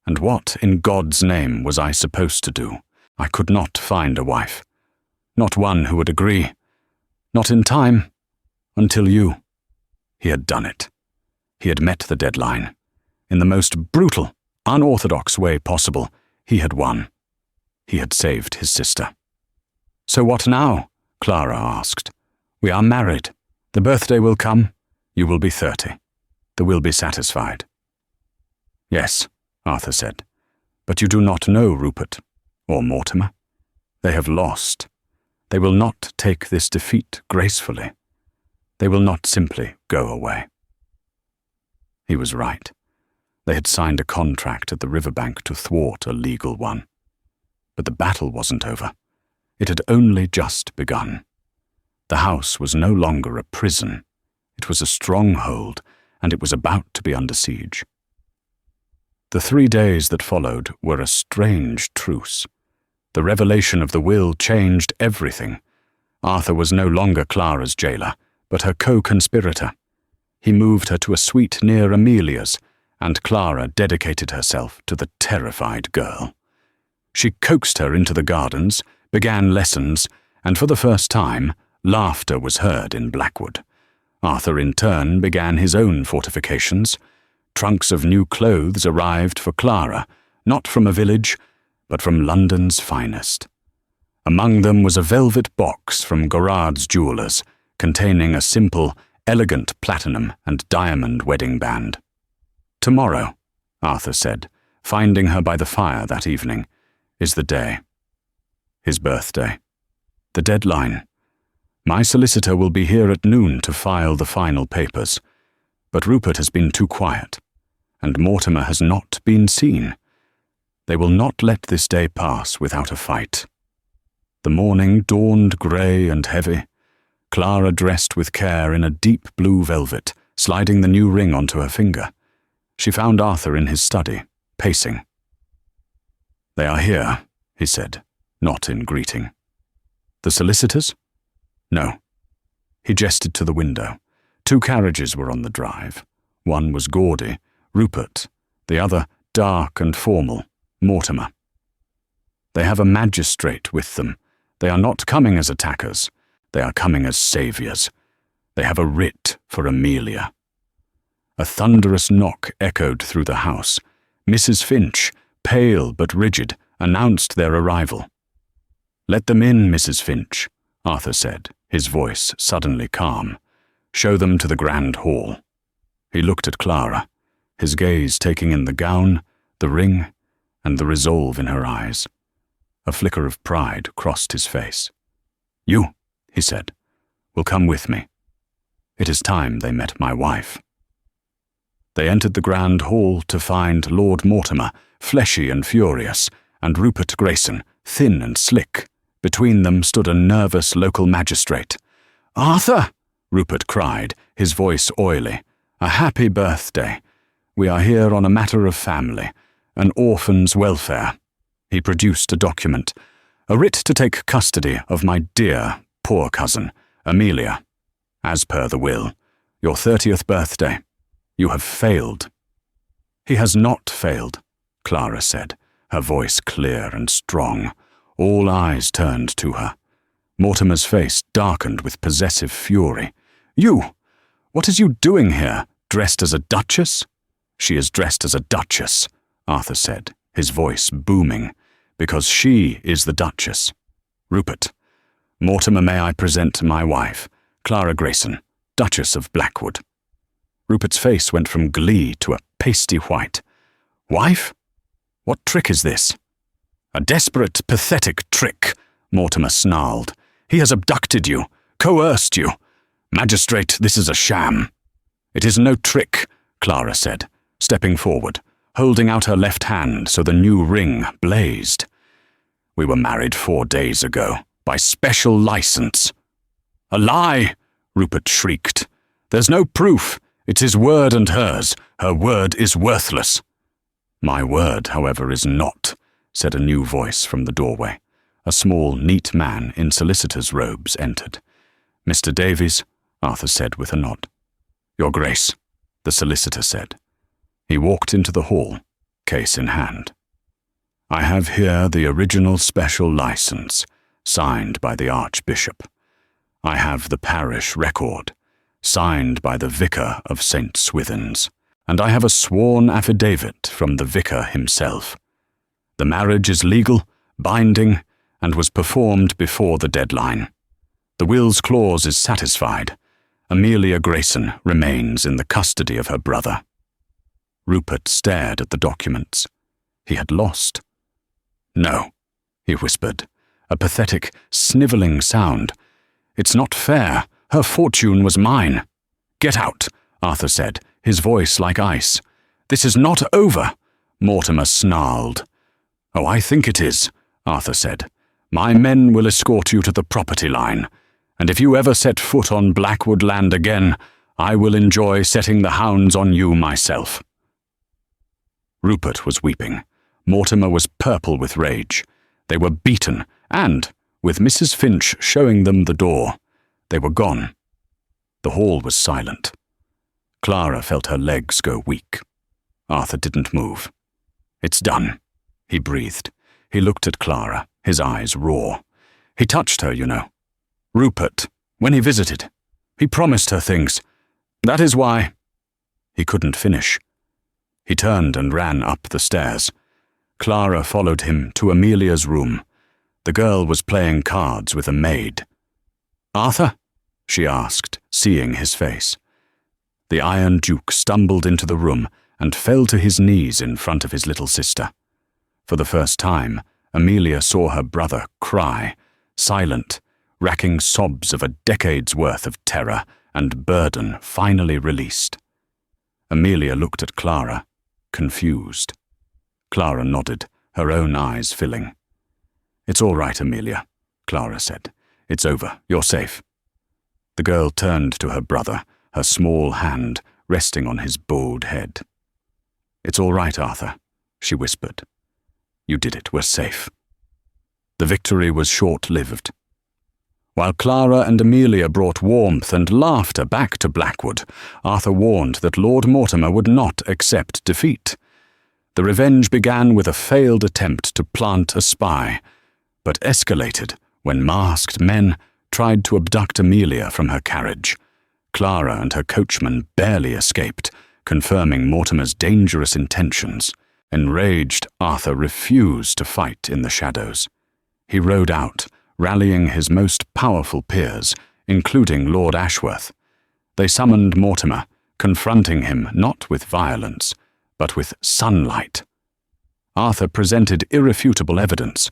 And what, in God's name, was I supposed to do? I could not find a wife. Not one who would agree. Not in time. Until you. He had done it. He had met the deadline. In the most brutal, unorthodox way possible, he had won. He had saved his sister. So what now? Clara asked. We are married. The birthday will come. You will be 30. The will be satisfied. Yes, Arthur said. But you do not know Rupert, or Mortimer. They have lost. They will not take this defeat gracefully. They will not simply go away. He was right. They had signed a contract at the Riverbank to thwart a legal one. But the battle wasn't over. It had only just begun. The house was no longer a prison. It was a stronghold, and it was about to be under siege. The 3 days that followed were a strange truce. The revelation of the will changed everything. Arthur was no longer Clara's jailer, but her co-conspirator. He moved her to a suite near Amelia's, and Clara dedicated herself to the terrified girl. She coaxed her into the gardens, began lessons, and for the first time, laughter was heard in Blackwood. Arthur in turn began his own fortifications. Trunks of new clothes arrived for Clara, not from a village, but from London's finest. Among them was a velvet box from Gorard's jewellers, containing a simple, elegant platinum and diamond wedding band. Tomorrow, Arthur said, finding her by the fire that evening, is the day. His birthday. The deadline. My solicitor will be here at noon to file the final papers, but Rupert has been too quiet, and Mortimer has not been seen. They will not let this day pass without a fight. The morning dawned grey and heavy. Clara dressed with care in a deep blue velvet, sliding the new ring onto her finger. She found Arthur in his study, pacing. "They are here," he said, not in greeting. "The solicitors?" "No." He gestured to the window. 2 carriages were on the drive. One was gaudy, Rupert, the other dark and formal, Mortimer. "They have a magistrate with them. They are not coming as attackers. They are coming as saviours. They have a writ for Amelia." A thunderous knock echoed through the house. Mrs. Finch, pale but rigid, announced their arrival. "Let them in, Mrs. Finch," Arthur said, his voice suddenly calm. "Show them to the grand hall." He looked at Clara, his gaze taking in the gown, the ring, and the resolve in her eyes. A flicker of pride crossed his face. "You," he said, "will come with me." It is time they met my wife. They entered the grand hall to find Lord Mortimer, fleshy and furious, and Rupert Grayson, thin and slick. Between them stood a nervous local magistrate. "Arthur!" Rupert cried, his voice oily. "A happy birthday. We are here on a matter of family, an orphan's welfare." He produced a document, a writ to take custody of my dear, poor cousin, Amelia. "As per the will, your 30th birthday. You have failed." "He has not failed," Clara said, her voice clear and strong. All eyes turned to her. Mortimer's face darkened with possessive fury. "You! What is you doing here, dressed as a duchess?" "She is dressed as a duchess," Arthur said, his voice booming, "because she is the duchess. Rupert, Mortimer, may I present my wife, Clara Grayson, Duchess of Blackwood." Rupert's face went from glee to a pasty white. "Wife? What trick is this?" "A desperate, pathetic trick," Mortimer snarled. "He has abducted you, coerced you. Magistrate, this is a sham." "It is no trick," Clara said, stepping forward, holding out her left hand so the new ring blazed. "We were married 4 days ago, by special license." "A lie!" Rupert shrieked. "There's no proof. It's his word and hers. Her word is worthless." "My word, however, is not," said a new voice from the doorway. A small, neat man in solicitor's robes entered. "Mr. Davies," Arthur said with a nod. "Your Grace," the solicitor said. He walked into the hall, case in hand. "I have here the original special license, signed by the Archbishop. I have the parish record, signed by the vicar of St. Swithin's, and I have a sworn affidavit from the vicar himself. The marriage is legal, binding, and was performed before the deadline. The will's clause is satisfied. Amelia Grayson remains in the custody of her brother." Rupert stared at the documents. He had lost. "No," he whispered, a pathetic, snivelling sound. "It's not fair. Her fortune was mine." "Get out," Arthur said, his voice like ice. "This is not over," Mortimer snarled. "Oh, I think it is," Arthur said. "My men will escort you to the property line, and if you ever set foot on Blackwood land again, I will enjoy setting the hounds on you myself." Rupert was weeping. Mortimer was purple with rage. They were beaten, and, with Mrs. Finch showing them the door, they were gone. The hall was silent. Clara felt her legs go weak. Arthur didn't move. "It's done," he breathed. He looked at Clara, his eyes raw. "He touched her, you know. Rupert, when he visited. He promised her things. That is why—" He couldn't finish. He turned and ran up the stairs. Clara followed him to Amelia's room. The girl was playing cards with a maid. "Arthur?" she asked, seeing his face. The Iron Duke stumbled into the room and fell to his knees in front of his little sister. For the first time, Amelia saw her brother cry, silent, racking sobs of a decade's worth of terror and burden finally released. Amelia looked at Clara, confused. Clara nodded, her own eyes filling. "It's all right, Amelia. Clara said. "It's over. You're safe." The girl turned to her brother, her small hand resting on his bowed head. "It's all right, Arthur," she whispered. "You did it. We're safe." The victory was short-lived. While Clara and Amelia brought warmth and laughter back to Blackwood, Arthur warned that Lord Mortimer would not accept defeat. The revenge began with a failed attempt to plant a spy, but escalated when masked men tried to abduct Amelia from her carriage. Clara and her coachman barely escaped, confirming Mortimer's dangerous intentions. Enraged, Arthur refused to fight in the shadows. He rode out, rallying his most powerful peers, including Lord Ashworth. They summoned Mortimer, confronting him not with violence, but with sunlight. Arthur presented irrefutable evidence: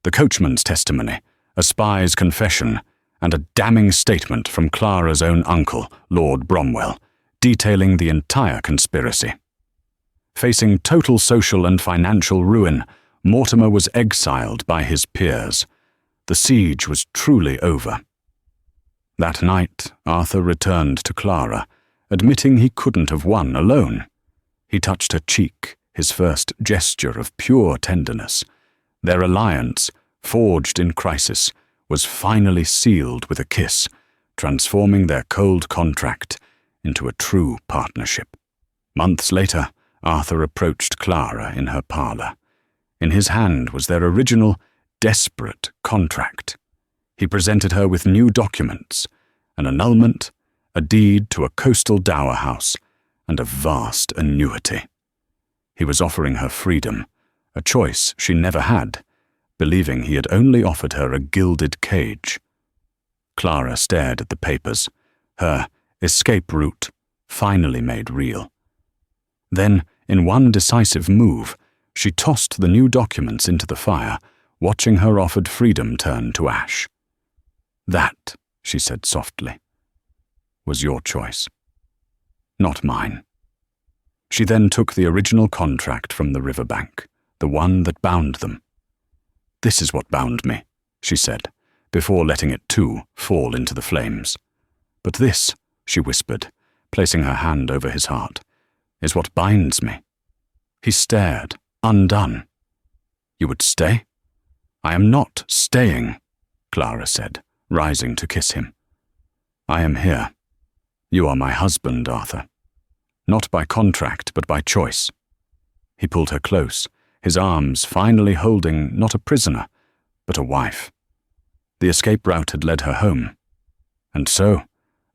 the coachman's testimony, a spy's confession, and a damning statement from Clara's own uncle, Lord Bromwell, detailing the entire conspiracy. Facing total social and financial ruin, Mortimer was exiled by his peers. The siege was truly over. That night, Arthur returned to Clara, admitting he couldn't have won alone. He touched her cheek, his first gesture of pure tenderness. Their alliance, forged in crisis, was finally sealed with a kiss, transforming their cold contract into a true partnership. Months later, Arthur approached Clara in her parlour. In his hand was their original, desperate contract. He presented her with new documents, an annulment, a deed to a coastal dower house, and a vast annuity. He was offering her freedom, a choice she never had, believing he had only offered her a gilded cage. Clara stared at the papers, her escape route finally made real. Then, in one decisive move, she tossed the new documents into the fire, watching her offered freedom turn to ash. "That," she said softly, "was your choice, not mine." She then took the original contract from the Riverbank, the one that bound them. "This is what bound me," she said, before letting it too fall into the flames. "But this," she whispered, placing her hand over his heart, "is what binds me." He stared, undone. "You would stay?" "I am not staying," Clara said, rising to kiss him. "I am here. You are my husband, Arthur. Not by contract, but by choice." He pulled her close, his arms finally holding not a prisoner, but a wife. The escape route had led her home. And so,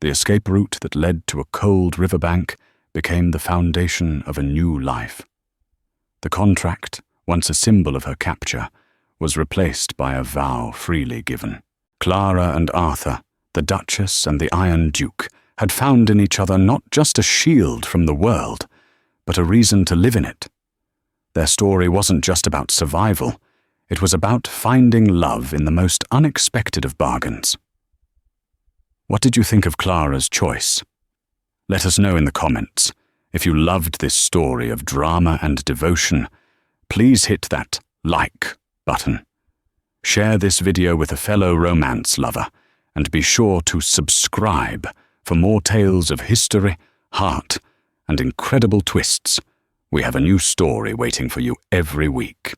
the escape route that led to a cold riverbank became the foundation of a new life. The contract, once a symbol of her capture, was replaced by a vow freely given. Clara and Arthur, the Duchess and the Iron Duke, had found in each other not just a shield from the world, but a reason to live in it. Their story wasn't just about survival, it was about finding love in the most unexpected of bargains. What did you think of Clara's choice? Let us know in the comments. If you loved this story of drama and devotion, please hit that like button. Share this video with a fellow romance lover, and be sure to subscribe for more tales of history, heart, and incredible twists. We have a new story waiting for you every week.